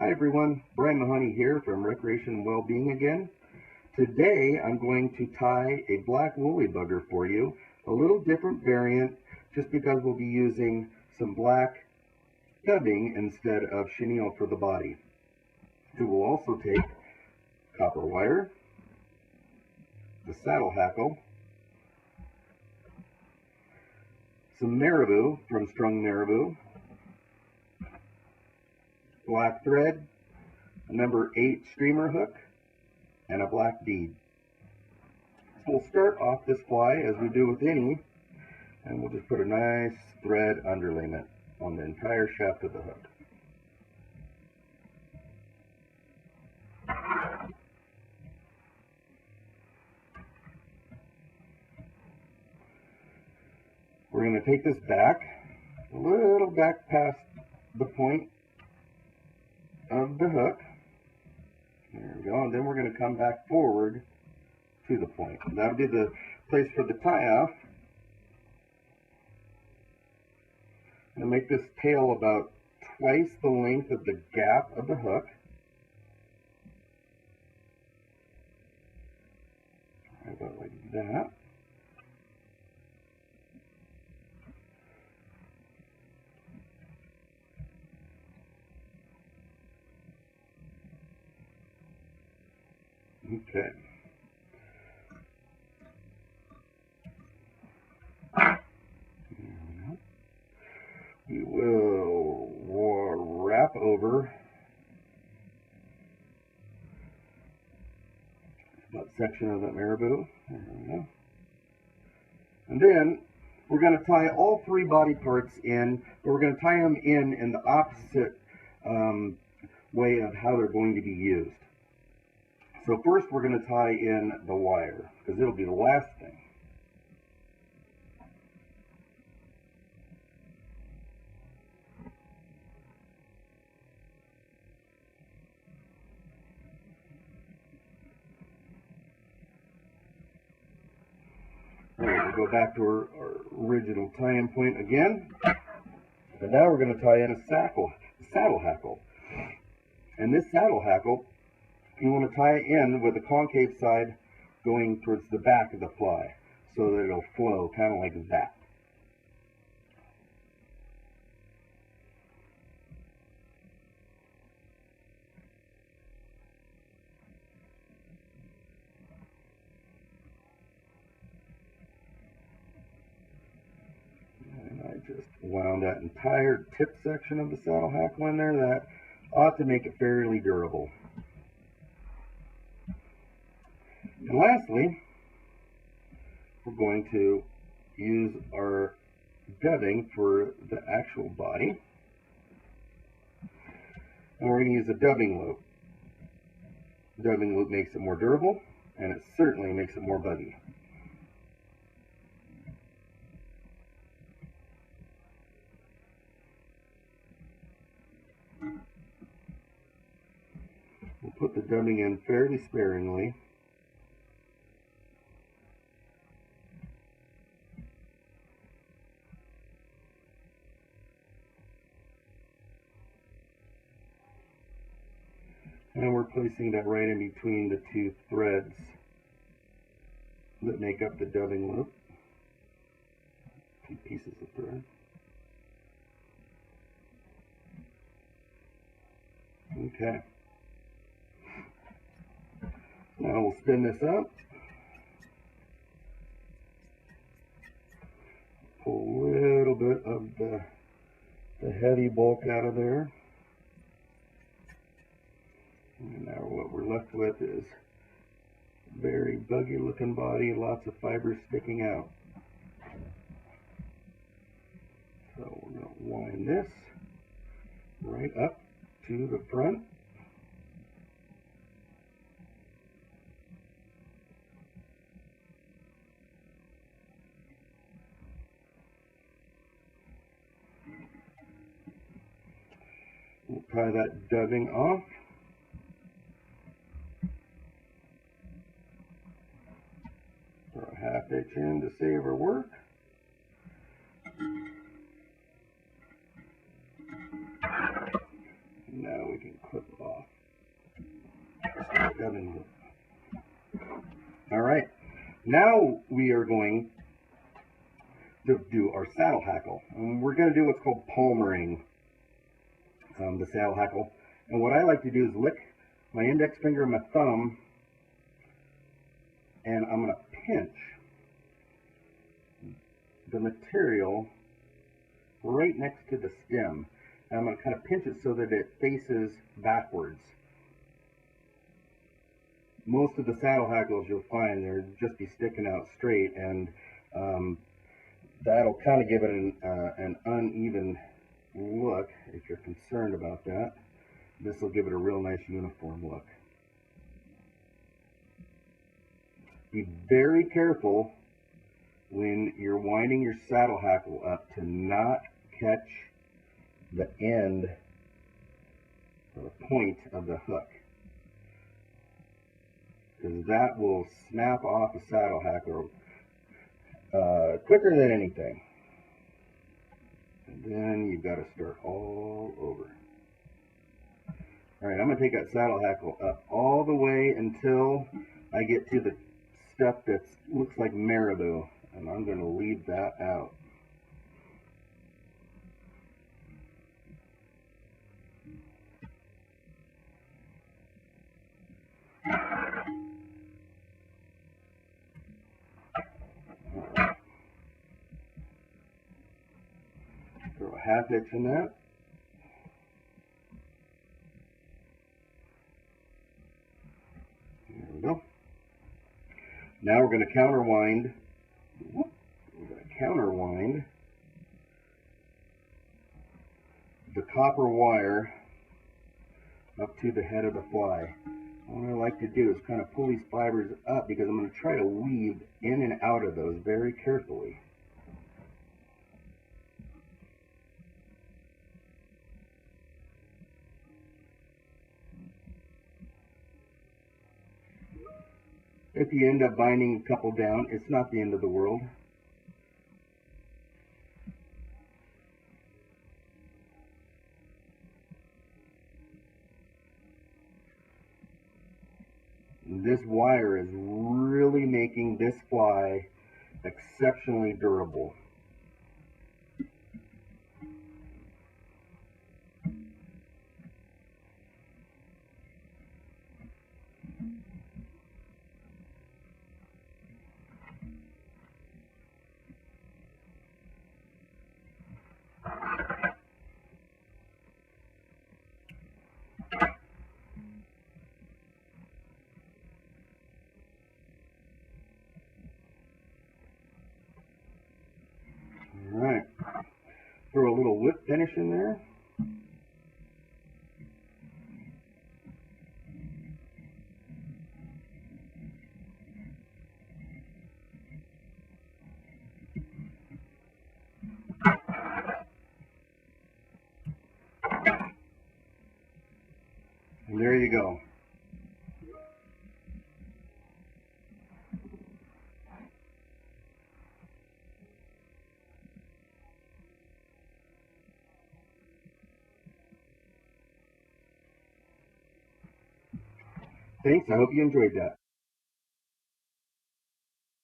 Hi everyone, Brian Mahoney here from Recreation and Wellbeing again. Today I'm going to tie a black woolly bugger for you, a little different variant just because we'll be using some black dubbing instead of chenille for the body. It will also take copper wire, the saddle hackle, some marabou from Strung Marabou, black thread, a number 8 streamer hook, and a black bead. So we'll start off this fly as we do with any, and we'll just put a nice thread underlayment on the entire shaft of the hook. We're going to take this back, a little back past the point of the hook. There we go. And then we're going to come back forward to the point. That'll be the place for the tie-off. And make this tail about twice the length of the gap of the hook. About like that. Okay. We will wrap over that section of that marabou. There we go. And then we're going to tie all 3 body parts in, but we're going to tie them in the opposite way of how they're going to be used. So first we're going to tie in the wire, because it'll be the last thing. We'll go back to our original tie-in point again. And now we're going to tie in a saddle hackle. And this saddle hackle, you want to tie it in with the concave side going towards the back of the fly so that it'll flow kind of like that. And I just wound that entire tip section of the saddle hackle in there. That ought to make it fairly durable. And lastly, we're going to use our dubbing for the actual body. And we're going to use a dubbing loop. The dubbing loop makes it more durable, and it certainly makes it more buggy. We'll put the dubbing in fairly sparingly. And we're placing that right in between the 2 threads that make up the dubbing loop. 2 pieces of thread. Okay. Now we'll spin this up. Pull a little bit of the heavy bulk out of there. And now what we're left with is a very buggy looking body, lots of fibers sticking out. So we're going to wind this right up to the front. We'll tie that dubbing off. Throw a half inch in to save our work. Now we we can clip it off. All right, now we are going to do our saddle hackle. And we're going to do what's called palmering the saddle hackle. And what I like to do is lick my index finger and my thumb, and I'm going to pinch the material right next to the stem. And I'm going to kind of pinch it so that it faces backwards. Most of the saddle hackles you'll find they'll just be sticking out straight, and that'll kind of give it an uneven look. If you're concerned about that, this will give it a real nice uniform look. Be very careful when you're winding your saddle hackle up to not catch the end or the point of the hook, because that will snap off a saddle hackle quicker than anything. And then you've got to start all over. All right, I'm going to take that saddle hackle up all the way until I get to the stuff that looks like marabou, and I'm going to leave that out. Throw a half inch in that. There we go. Now we're going to counterwind. The copper wire up to the head of the fly. What I like to do is kind of pull these fibers up, because I'm going to try to weave in and out of those very carefully. If you end up binding a couple down, it's not the end of the world. This wire is really making this fly exceptionally durable. Alright, throw a little whip finish in there. And there you go. Thanks, I hope you enjoyed that.